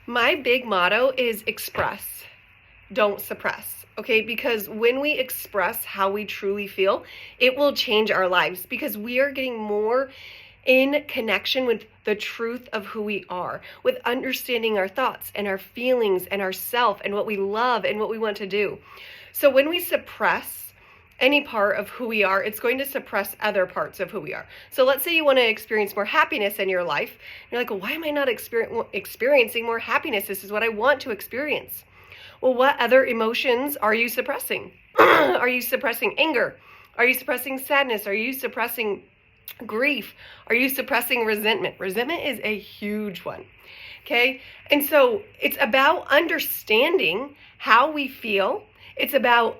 My big motto is express, don't suppress. Okay, because when we express how we truly feel, it will change our lives because we are getting more in connection with the truth of who we are, with understanding our thoughts and our feelings and ourself and what we love and what we want to do. So when we suppress any part of who we are, it's going to suppress other parts of who we are. So let's say you want to experience more happiness in your life. You're like, well, why am I not experiencing more happiness? This is what I want to experience. Well, what other emotions are you suppressing? Are you suppressing anger? Are you suppressing sadness? Are you suppressing grief? Are you suppressing resentment? Resentment is a huge one. Okay? And so it's about understanding how we feel. It's about,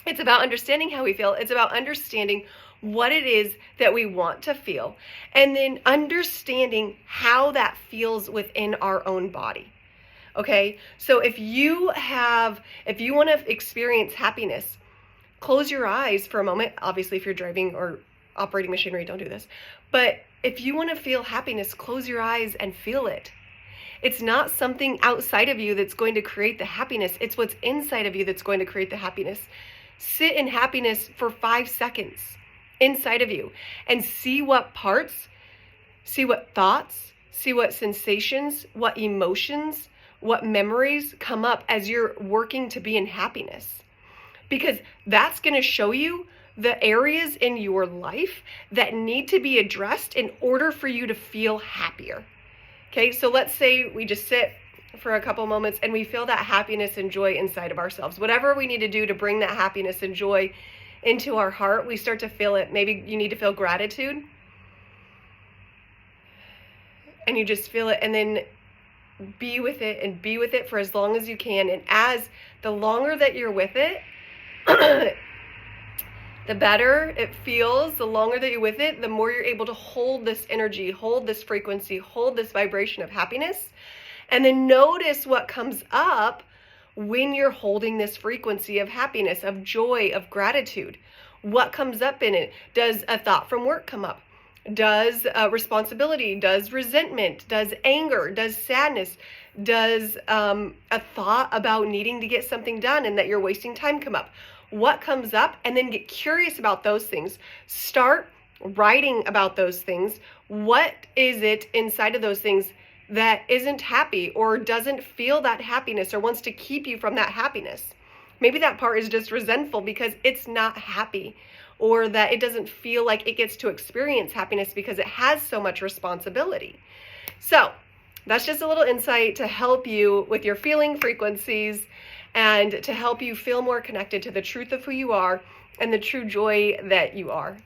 it's about understanding how we feel. It's about understanding what it is that we want to feel. And then understanding how that feels within our own body. Okay, so if you want to experience happiness, close your eyes for a moment. Obviously, if you're driving or operating machinery, don't do this. But if you want to feel happiness, close your eyes and feel it. It's not something outside of you that's going to create the happiness. It's what's inside of you that's going to create the happiness. Sit in happiness for 5 seconds inside of you and see what parts, see what thoughts, see what sensations, what emotions, what memories come up as you're working to be in happiness. Because that's going to show you the areas in your life that need to be addressed in order for you to feel happier. Okay, so let's say we just sit for a couple moments and we feel that happiness and joy inside of ourselves. Whatever we need to do to bring that happiness and joy into our heart, we start to feel it. Maybe you need to feel gratitude. And you just feel it and then be with it and be with it for as long as you can. And as the longer that you're with it, the better it feels. The longer that you're with it, the more you're able to hold this energy, hold this frequency, hold this vibration of happiness. And then notice what comes up when you're holding this frequency of happiness, of joy, of gratitude. What comes up in it? Does a thought from work come up? Does responsibility, does resentment, does anger, does sadness, does a thought about needing to get something done and that you're wasting time come up? What comes up? And then get curious about those things. Start writing about those things. What is it inside of those things that isn't happy or doesn't feel that happiness or wants to keep you from that happiness? Maybe that part is just resentful because it's not happy, or that it doesn't feel like it gets to experience happiness because it has so much responsibility. So that's just a little insight to help you with your feeling frequencies and to help you feel more connected to the truth of who you are and the true joy that you are.